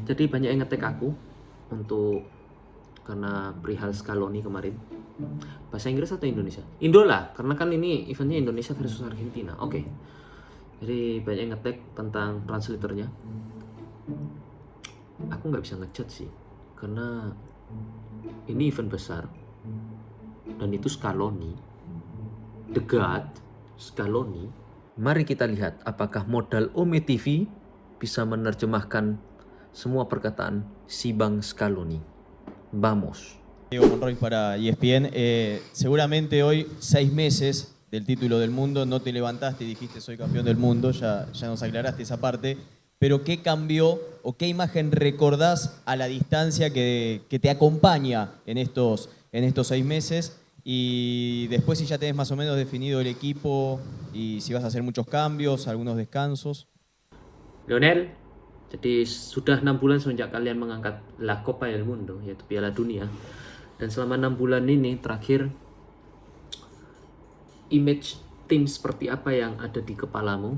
Jadi banyak yang ngetek aku untuk karena perihal Scaloni kemarin. Bahasa Inggris atau Indonesia? Indo lah, karena kan ini eventnya Indonesia versus Argentina. Oke. Jadi banyak yang ngetek tentang translatornya. Aku nggak bisa ngejudge sih, karena ini event besar dan itu Scaloni, the God Scaloni. Mari kita lihat apakah modal Ome TV bisa menerjemahkan semua perkataan si Bang Scaloni. Vamos. Diego Monroy para ESPN. Seguramente hoy, 6 meses del título del mundo, no te levantaste y dijiste soy campeón del mundo, ya nos aclaraste esa parte, pero ¿qué cambió o qué imagen recordás a la distancia que te acompaña en estos 6 meses? Y después si ya tenés más o menos definido el equipo y si vas a hacer muchos cambios, algunos descansos. Lionel, jadi sudah 6 bulan semenjak kalian mengangkat La Copa del Mundo, yaitu Piala Dunia. Dan selama 6 bulan ini terakhir, image tim seperti apa yang ada di kepalamu?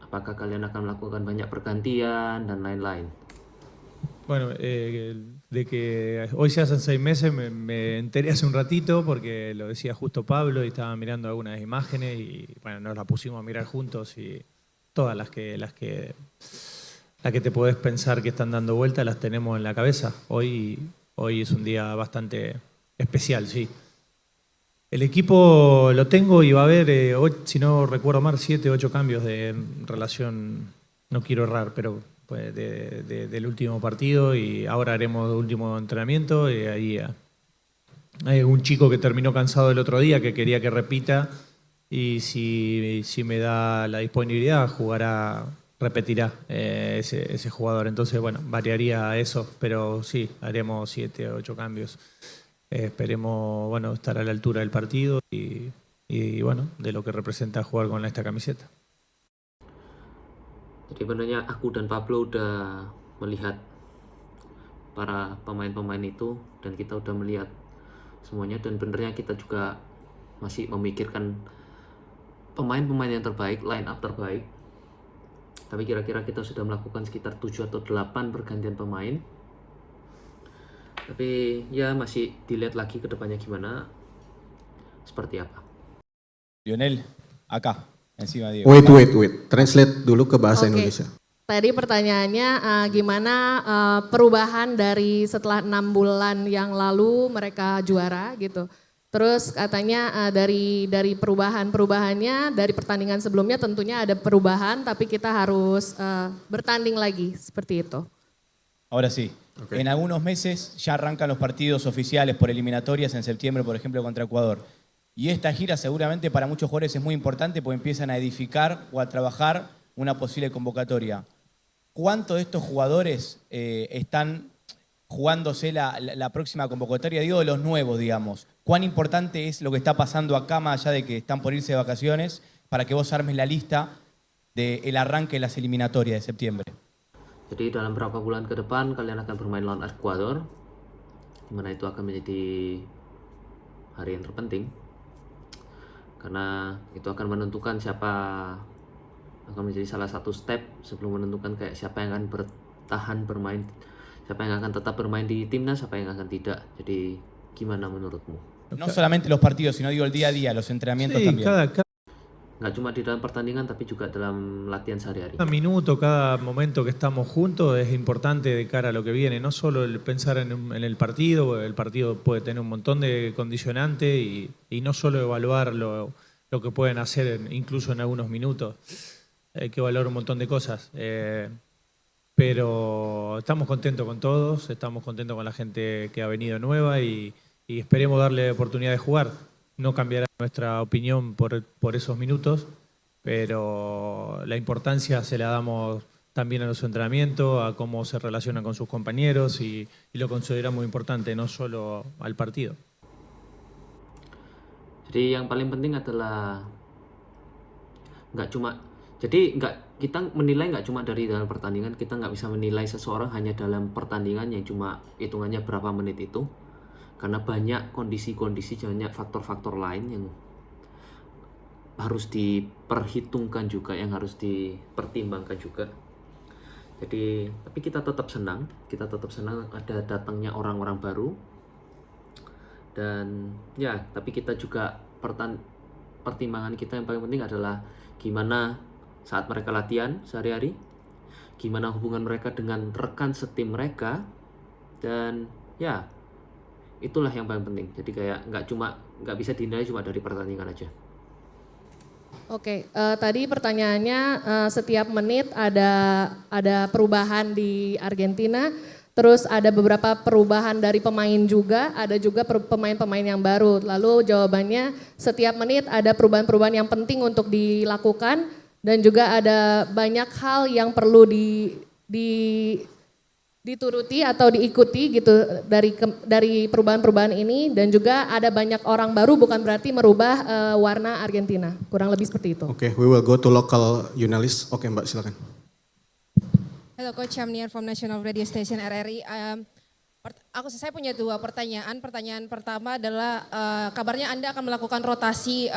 Apakah kalian akan melakukan banyak pergantian dan lain-lain? Bueno, de que hoy se hacen 6 meses me enteré hace un ratito porque lo decía justo Pablo y estaba mirando algunas imágenes y bueno, nos las pusimos a mirar juntos y todas las que te podés pensar que están dando vuelta las tenemos en la cabeza. Hoy es un día bastante especial, sí. El equipo lo tengo y va a haber, si no recuerdo mal, 7 o 8 cambios de relación, no quiero errar, pero pues, del último partido y ahora haremos el último entrenamiento y ahí hay un chico que terminó cansado el otro día que quería que repita y si me da la disponibilidad repetirá ese jugador. Entonces, bueno, variaría eso, pero sí, haremos 7 o 8 cambios. Esperemos, bueno, estar a la altura del partido y bueno, de lo que representa jugar con esta camiseta. Jadi sebenarnya aku dan Pablo udah melihat para pemain-pemain itu dan kita udah melihat semuanya, dan benernya kita juga masih memikirkan pemain-pemain yang terbaik, line up terbaik. Tapi kira-kira kita sudah melakukan sekitar 7 atau 8 pergantian pemain. Tapi ya masih dilihat lagi ke depannya gimana, seperti apa. Lionel, acá, encima Diego. Wait. Translate dulu ke bahasa Indonesia. Tadi pertanyaannya gimana perubahan dari setelah 6 bulan yang lalu mereka juara gitu. Terus katanya dari perubahannya dari pertandingan sebelumnya tentunya ada perubahan tapi kita harus bertanding lagi seperti itu. Ahora sí, okay. En algunos meses ya arrancan los partidos oficiales por eliminatorias en septiembre, por ejemplo, contra Ecuador. Y esta gira seguramente para muchos jugadores es muy importante porque empiezan a edificar o a trabajar una posible convocatoria. ¿Cuántos de estos jugadores están jugándose la próxima convocatoria? Digo, de los nuevos, digamos. ¿Cuán importante es lo que está pasando acá, más allá de que están por irse de vacaciones, para que vos armes la lista del arranque de las eliminatorias de septiembre? Jadi dalam beberapa bulan ke depan kalian akan bermain lawan Ekuador, dimana itu akan menjadi hari yang terpenting karena itu akan menentukan siapa akan menjadi salah satu step sebelum menentukan kayak siapa yang akan bertahan bermain, siapa yang akan tetap bermain di timnas, siapa yang akan tidak. Jadi gimana menurutmu? No solamente los partidos, sino digo el día a día, los entrenamientos Sí, también. Nggak cuma di dalam pertandingan tapi juga dalam latihan sehari-hari. Cada minuto, cada momento que estamos juntos es importante de cara a lo que viene, no solo el pensar en el partido puede tener un montón de condicionantes y no solo evaluar lo que pueden hacer incluso en algunos minutos, hay que evaluar un montón de cosas, pero estamos contentos con todos, estamos contentos con la gente que ha venido nueva y esperemos darle oportunidad de jugar. No cambiará nuestra opinión por esos minutos, pero la importancia se la damos también a los entrenamientos, a cómo se relacionan con sus compañeros y lo consideramos importante, no solo al partido. Jadi yang paling penting adalah kita menilai nggak cuma dari dalam pertandingan, kita nggak bisa menilai seseorang hanya dalam pertandingan yang cuma hitungannya berapa menit itu. Karena banyak kondisi-kondisi, banyak faktor-faktor lain yang harus diperhitungkan juga, yang harus dipertimbangkan juga. Jadi tapi kita tetap senang ada datangnya orang-orang baru. Dan ya, tapi kita juga pertimbangan kita yang paling penting adalah gimana saat mereka latihan sehari-hari, gimana hubungan mereka dengan rekan setim mereka, dan ya itulah yang paling penting. Jadi kayak nggak bisa dinilai cuma dari pertandingan aja. Oke, tadi pertanyaannya setiap menit ada perubahan di Argentina, terus ada beberapa perubahan dari pemain juga, ada juga pemain-pemain yang baru. Lalu jawabannya setiap menit ada perubahan-perubahan yang penting untuk dilakukan dan juga ada banyak hal yang perlu dituruti atau diikuti gitu dari perubahan-perubahan ini, dan juga ada banyak orang baru bukan berarti merubah warna Argentina. Kurang lebih seperti itu. Oke, we will go to local journalist. Oke, Mbak, silakan. Hello Coach, I'm Nian from National Radio Station RRI. Saya punya 2 pertanyaan. Pertanyaan pertama adalah kabarnya Anda akan melakukan rotasi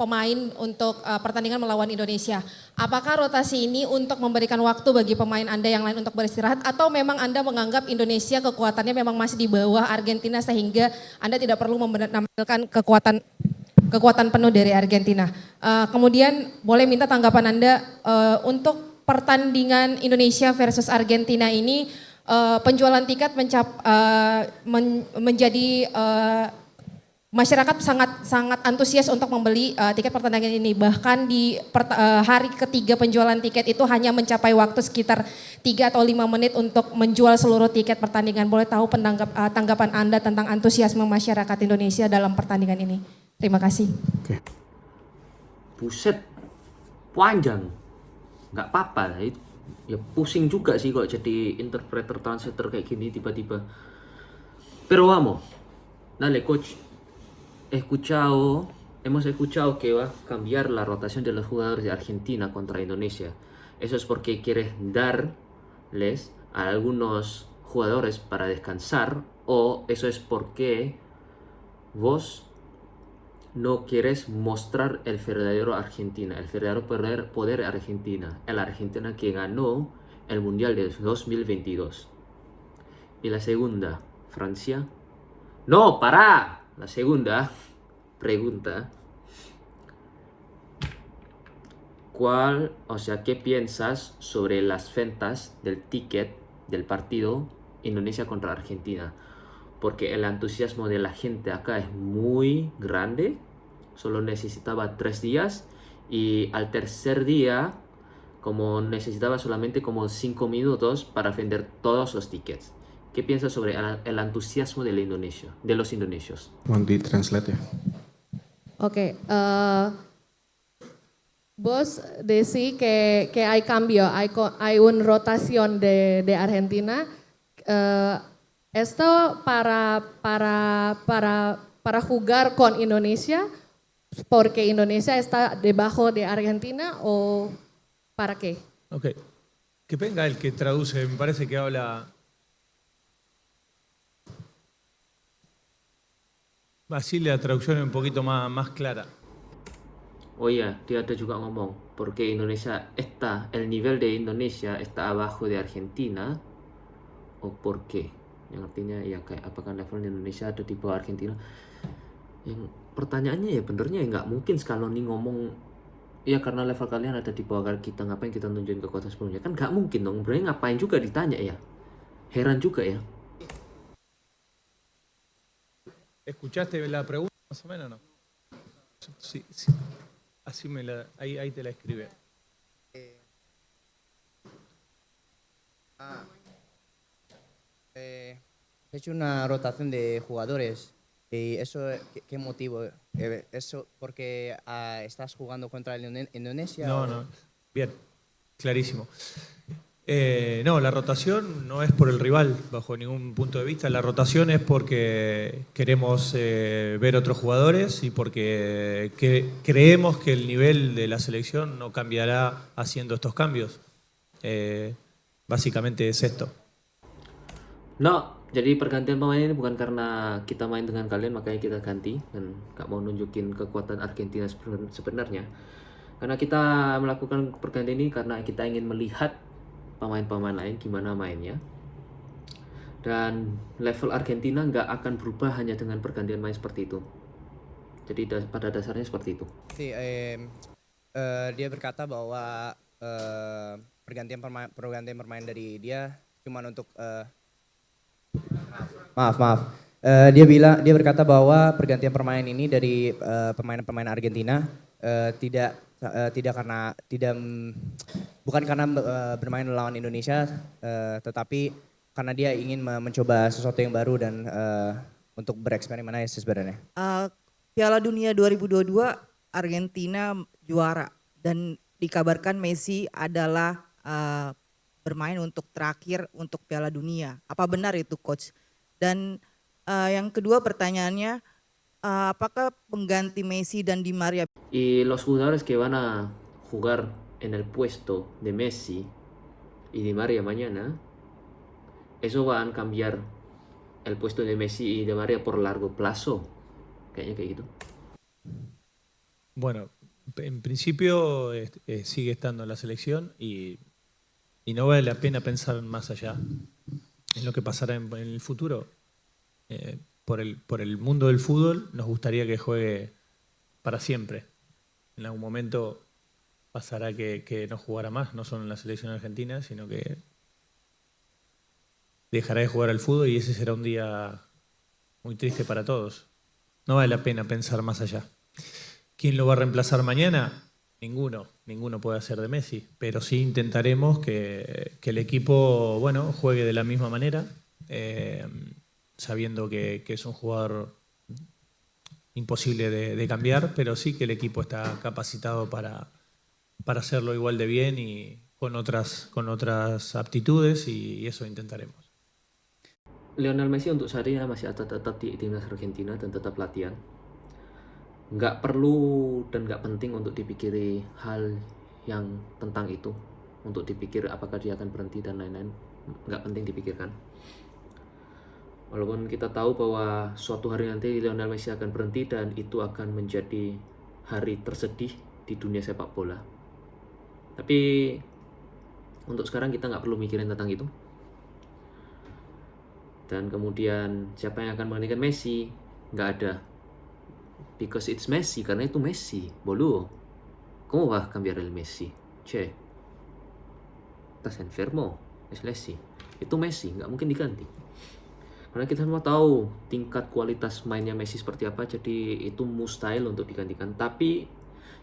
pemain untuk pertandingan melawan Indonesia. Apakah rotasi ini untuk memberikan waktu bagi pemain Anda yang lain untuk beristirahat, atau memang Anda menganggap Indonesia kekuatannya memang masih di bawah Argentina sehingga Anda tidak perlu menampilkan kekuatan penuh dari Argentina? Kemudian boleh minta tanggapan Anda untuk pertandingan Indonesia versus Argentina ini. Penjualan tiket menjadi masyarakat sangat antusias untuk membeli tiket pertandingan ini. Bahkan di hari ketiga penjualan tiket itu hanya mencapai waktu sekitar 3 atau 5 menit untuk menjual seluruh tiket pertandingan. Boleh tahu tanggapan Anda tentang antusiasme masyarakat Indonesia dalam pertandingan ini? Terima kasih. Oke. Buset, panjang, nggak apa-apa itu. Ya pusing juga sih kok jadi interpreter translator kayak gini tiba-tiba. Pero vamos, dale coach. Hemos escuchado que va a cambiar la rotación de los jugadores de Argentina contra Indonesia. ¿Eso es porque quieres darles a algunos jugadores para descansar, o eso es porque vos no quieres mostrar el verdadero Argentina, el verdadero poder Argentina, el Argentina que ganó el Mundial del 2022? Y la segunda, Francia. No, para. La segunda pregunta. ¿Qué piensas sobre las ventas del ticket del partido Indonesia contra Argentina? Porque el entusiasmo de la gente acá es muy grande. Solo necesitaba 3 días y al tercer día, como necesitaba solamente como 5 minutos para vender todos los tickets. ¿Qué piensas sobre el entusiasmo de los indonesios? Want di translate ya? Oke, vos decís que hay cambio, hay una rotación de Argentina. Esto para jugar con Indonesia, porque Indonesia está debajo de Argentina, o para qué? Ok, que venga el que traduce, me parece que habla... Así la traducción es un poquito más clara. Oh iya, dia ada juga ngomong, porque el nivel de Indonesia está abajo de Argentina, o por qué? Yang artinya ya kayak apakah level Indonesia ada di bawah Argentina? Yang pertanyaannya ya benernya ya nggak mungkin Scaloni ngomong ya karena level kalian ada di bawah kita, ngapain kita nunjukin kekuatan sebelumnya, kan nggak mungkin dong. Berarti ngapain juga ditanya ya, heran juga ya. ¿Escuchaste la pregunta más o menos o no? Sí. Así ahí te la escribe. He hecho una rotación de jugadores. ¿Y eso qué motivo? ¿Eso porque estás jugando contra Indonesia? No. Bien, clarísimo. No, la rotación no es por el rival, bajo ningún punto de vista. La rotación es porque queremos ver otros jugadores y porque creemos que el nivel de la selección no cambiará haciendo estos cambios. Básicamente es esto. No, jadi pergantian pemain ini bukan karena kita main dengan kalian makanya kita ganti dan gak mau nunjukin kekuatan Argentina sebenarnya. Karena kita melakukan pergantian ini karena kita ingin melihat pemain-pemain lain gimana mainnya. Dan level Argentina nggak akan berubah hanya dengan pergantian main seperti itu. Jadi pada dasarnya seperti itu. Sí, dia berkata bahwa pergantian permain dari dia cuman untuk maaf. Dia berkata bahwa pergantian pemain ini dari pemain-pemain Argentina bukan karena bermain melawan Indonesia, tetapi karena dia ingin mencoba sesuatu yang baru dan untuk bereksperimen aja sebenarnya. Piala Dunia 2022 Argentina juara dan dikabarkan Messi adalah bermain untuk terakhir untuk Piala Dunia. Apa benar itu coach? Dan yang kedua pertanyaannya, apakah pengganti Messi dan Di Maria? Y los jugadores que van a jugar en el puesto de Messi y Di María mañana, eso va a cambiar el puesto de Messi y Di María por largo plazo. Kayaknya kayak gitu. Bueno, en principio sigue estando en la selección y no vale la pena pensar más allá en lo que pasará en el futuro. Por el mundo del fútbol nos gustaría que juegue para siempre. En algún momento pasará que no jugará más, no solo en la selección argentina, sino que dejará de jugar al fútbol y ese será un día muy triste para todos. No vale la pena pensar más allá. ¿Quién lo va a reemplazar mañana? Ninguno puede hacer de Messi, pero sí intentaremos que el equipo, bueno, juegue de la misma manera, sabiendo que es un jugador imposible de cambiar, pero sí que el equipo está capacitado para hacerlo igual de bien y con otras aptitudes y eso intentaremos. Lionel Messi untuk saat ini masih tetap di timnas Argentina dan tetap latihan. Nggak perlu dan nggak penting untuk dipikiri hal yang tentang itu. Untuk dipikir apakah dia akan berhenti dan lain-lain. Nggak penting dipikirkan. Walaupun kita tahu bahwa suatu hari nanti Lionel Messi akan berhenti dan itu akan menjadi hari tersedih di dunia sepak bola. Tapi untuk sekarang kita nggak perlu mikirin tentang itu. Dan kemudian siapa yang akan menggantikan Messi? Nggak ada. Because it's Messi, karena itu Messi. Boludo. ¿Cómo vas a cambiar el Messi? Che. Estás enfermo. Es Messi. Itu Messi, nggak mungkin diganti. Karena kita semua tahu tingkat kualitas mainnya Messi seperti apa, jadi itu mustahil untuk digantikan. Tapi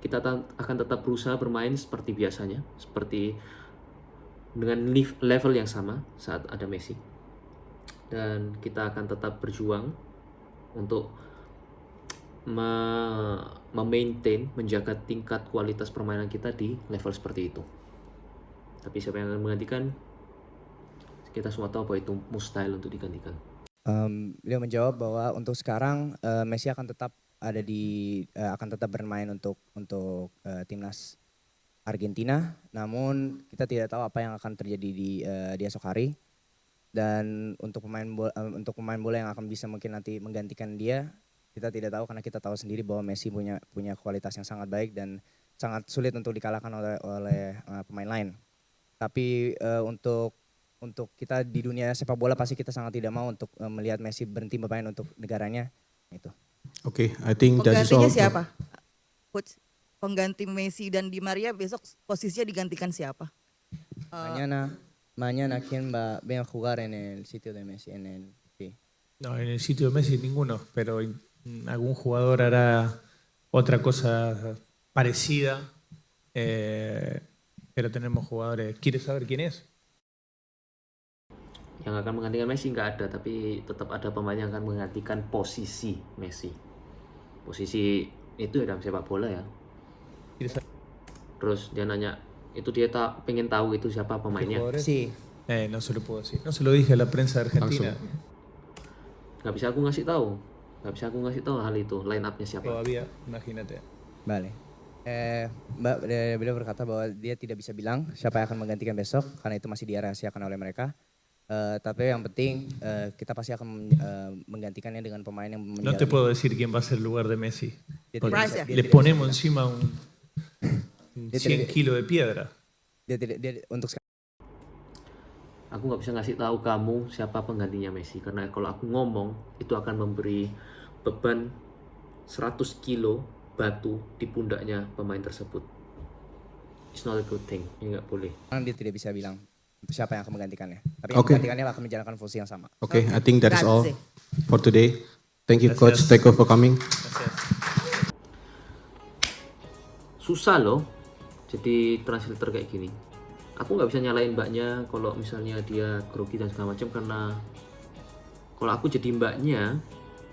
kita akan tetap berusaha bermain seperti biasanya, seperti dengan level yang sama saat ada Messi. Dan kita akan tetap berjuang untuk memaintain, menjaga tingkat kualitas permainan kita di level seperti itu. Tapi siapa yang akan menggantikan? Kita semua tahu bahwa itu mustahil untuk digantikan. Beliau menjawab bahwa untuk sekarang Messi akan tetap bermain untuk timnas Argentina. Namun kita tidak tahu apa yang akan terjadi di esok hari. Dan untuk pemain bola yang akan bisa mungkin nanti menggantikan dia, kita tidak tahu karena kita tahu sendiri bahwa Messi punya kualitas yang sangat baik dan sangat sulit untuk dikalahkan oleh pemain lain. Tapi untuk kita di dunia sepak bola pasti kita sangat tidak mau untuk melihat Messi berhenti bermain untuk negaranya. Itu. Oke, I think that is all. Penggantinya siapa? Coach, pengganti Messi dan Di Maria besok posisinya digantikan siapa? Mañana quién va a jugar en el sitio de Messi, sí. No, en el sitio de Messi ninguno, pero algún jugador hará otra cosa parecida, pero tenemos jugadores. ¿Quieres saber quién es? Yang akan menggantikan Messi nggak ada, tapi tetap ada pemain yang akan menggantikan posisi Messi. Posisi itu ya dalam sepak bola ya. Terus dia nanya, itu dia pengen tahu itu siapa pemainnya. Sí. No se lo puedo decir. No se lo dije a la prensa de Argentina. Nggak bisa aku ngasih tahu hal itu, line up-nya siapa. Todavía, imagínate. Vale. Beliau berkata bahwa dia tidak bisa bilang siapa yang akan menggantikan besok karena itu masih dirahasiakan oleh mereka. Tapi yang penting kita pasti akan menggantikannya dengan pemain yang No te puedo decir quién va a ser el lugar de Messi. Gracias. Le ponemos encima un 100 kilos de piedra. Untuk Aku nggak bisa ngasih tahu kamu siapa penggantinya Messi, karena kalau aku ngomong itu akan memberi beban 100 kilo batu di pundaknya pemain tersebut. It's not a good thing, ini nggak boleh. Dia tidak bisa bilang siapa yang akan menggantikannya. Tapi yang Oke. menggantikannya akan menjalankan fungsi yang sama. Okay, I think that is all Grazie. for today. Thank you, Coach Gracias. Teko, for coming. Susah loh jadi translator kayak gini. Aku nggak bisa nyalain mbaknya kalau misalnya dia grogi dan segala macam, karena kalau aku jadi mbaknya,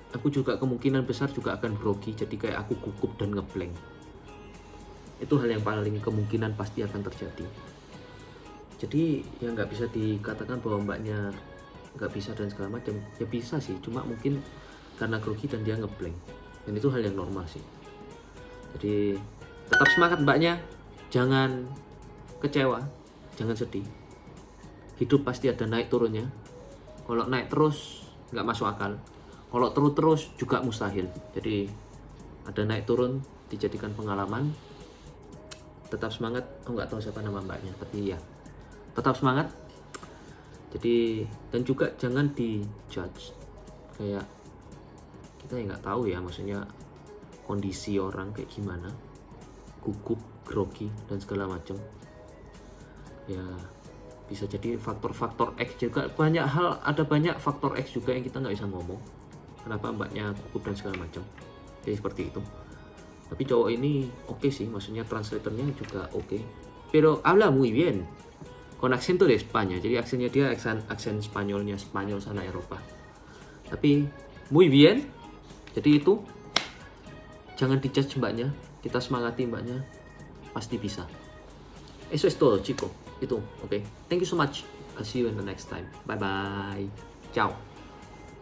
aku juga kemungkinan besar juga akan grogi, jadi kayak aku gugup dan ngeblank. Itu hal yang paling kemungkinan pasti akan terjadi. Jadi ya nggak bisa dikatakan bahwa mbaknya nggak bisa dan segala macam. Ya bisa sih, cuma mungkin karena grogi dan dia ngeblank, dan itu hal yang normal sih. Jadi tetap semangat mbaknya, jangan kecewa, jangan sedih. Hidup pasti ada naik turunnya. Kalau naik terus nggak masuk akal, kalau terus juga mustahil. Jadi ada naik turun, dijadikan pengalaman. Tetap semangat. Aku nggak tahu siapa nama mbaknya, tapi ya tetap semangat. Jadi dan juga jangan dijudge, kayak kita ya nggak tahu ya, maksudnya kondisi orang kayak gimana, gugup, grogi dan segala macam. Ya bisa jadi faktor-faktor X juga, banyak hal, ada banyak faktor X juga yang kita nggak bisa ngomong kenapa mbaknya gugup dan segala macam. Jadi seperti itu. Tapi cowok ini oke sih, maksudnya translatornya juga oke. Pero habla muy bien con acento de España, jadi aksennya dia aksen Spanyolnya, Spanyol sana Eropa. Tapi muy bien. Jadi itu jangan dijudge mbaknya, kita semangati mbaknya, pasti bisa. Eso es todo, chico. Itu, oke. Thank you so much. I'll see you in the next time. Bye bye. Ciao.